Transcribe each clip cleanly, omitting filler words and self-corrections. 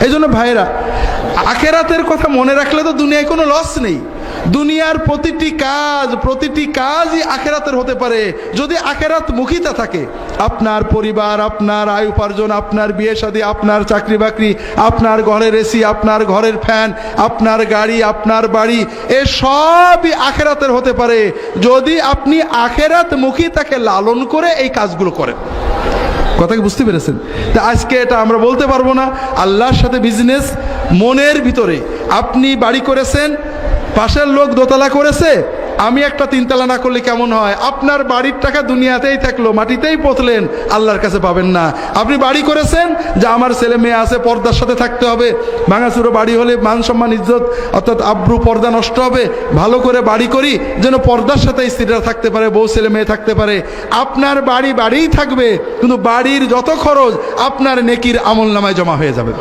এই জন্য ভাইরা, আখেরাতের কথা মনে রাখলে তো দুনিয়ায় কোনো লস নেই। দুনিয়ার প্রতিটি কাজই আখেরাতের হতে পারে যদি আখেরাত মুখিতা থাকে। আপনার পরিবার, আপনার আয় উপার্জন, আপনার বিয়ে শাদী, আপনার চাকরি বাকরি, আপনার ঘরের এসি, আপনার ঘরের ফ্যান, আপনার গাড়ি, আপনার বাড়ি, এ সবই আখেরাতের হতে পারে যদি আপনি আখেরাত মুখিতাকে লালন করে এই কাজগুলো করেন। কথা কি বুঝতে পেরেছেন? তা আজকে এটা আমরা বলতে পারবো না আল্লাহর সাথে বিজনেস। মনের ভিতরে আপনি বাড়ি করেছেন, পাশের লোক দোতলা করেছে, আমি একটা তিনতলা না করলে কেমন হয়? আপনার বাড়ির টাকা দুনিয়াতেই থাকলো, মাটিতেই পথলেন, আল্লাহর কাছে পাবেন না। আপনি বাড়ি করেছেন যে আমার ছেলে মেয়ে আছে, পর্দার সাথে থাকতে হবে। ভাঙাচুরো বাড়ি হলে মান সম্মান ইজ্জত অর্থাৎ আব্রু পর্দা নষ্ট হবে। ভালো করে বাড়ি করি যেন পর্দার সাথে স্ত্রীরা থাকতে পারে, বউ ছেলে মেয়ে থাকতে পারে। আপনার বাড়ি বাড়িই থাকবে, কিন্তু বাড়ির যত খরচ আপনার নেকির আমলনামায় জমা হয়ে যাবে।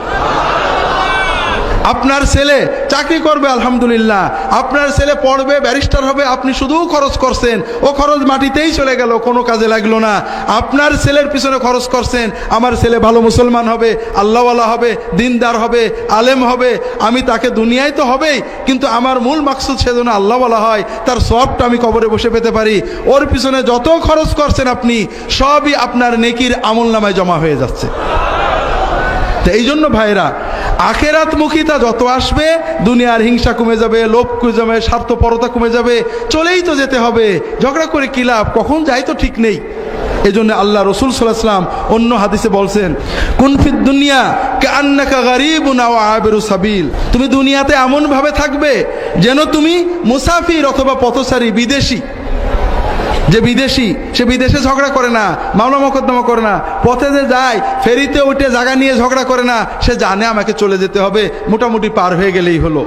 আপনার ছেলে চাকরি করবে, আলহামদুলিল্লাহ, আপনার ছেলে পড়বে, ব্যারিস্টার হবে, আপনি শুধু খরচ করছেন, ও খরচ মাটিতেই চলে গেল, কোনো কাজে লাগলো না। আপনার ছেলের পিছনে খরচ করছেন, আমার ছেলে ভালো মুসলমান হবে, আল্লাহওয়ালা হবে, দিনদার হবে, আলেম হবে, আমি তাকে দুনিয়ায় তো হবেই, কিন্তু আমার মূল মাকসুদ সে যেন আল্লাহওয়ালা হয়, তার সওয়াবটা আমি কবরে বসে পেতে পারি। ওর পিছনে যত খরচ করছেন আপনি, সবই আপনার নেকির আমলনামায় জমা হয়ে যাচ্ছে। তো এই জন্য ভাইরা, আখেরাত মুখিতা যত আসবে, দুনিয়ার হিংসা কমে যাবে, লোভ কমে যাবে, স্বার্থপরতা কমে যাবে। চলেই তো যেতে হবে, ঝগড়া করে কি লাভ? কখন যাই তো ঠিক নেই। এই জন্য আল্লাহ রসুল সাল্লাল্লাহু আলাইহি ওয়াসাল্লাম অন্য হাদিসে বলছেন, কুন ফিদ দুনিয়া কাআন্নাকা গারিবুন আও আবিরু সাবিল। তুমি দুনিয়াতে এমন ভাবে থাকবে যেন তুমি মুসাফির অথবা পথচারী, বিদেশি। যে বিদেশি, সে বিদেশে ঝগড়া করে না, মামলা মোকদ্দমা করে না, পথে যে যায় ফেরিতে উঠে জায়গা নিয়ে ঝগড়া করে না, সে জানে আমাকে চলে যেতে হবে, মোটামুটি পার হয়ে গেলেই হলো।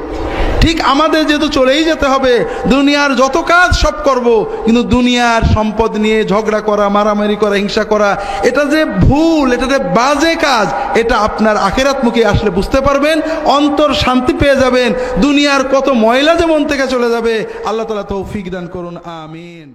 ঠিক আমাদের যেহেতু চলেই যেতে হবে, দুনিয়ার যত কাজ সব করব, কিন্তু দুনিয়ার সম্পদ নিয়ে ঝগড়া করা, মারামারি করা, হিংসা করা, এটা যে ভুল, এটা যে বাজে কাজ, এটা আপনার আখিরাতমুখী আসলে বুঝতে পারবেন, অন্তর শান্তি পেয়ে যাবেন, দুনিয়ার কত ময়লা যে মন থেকে চলে যাবে। আল্লাহ তাআলা তৌফিক দান করুন, আমিন।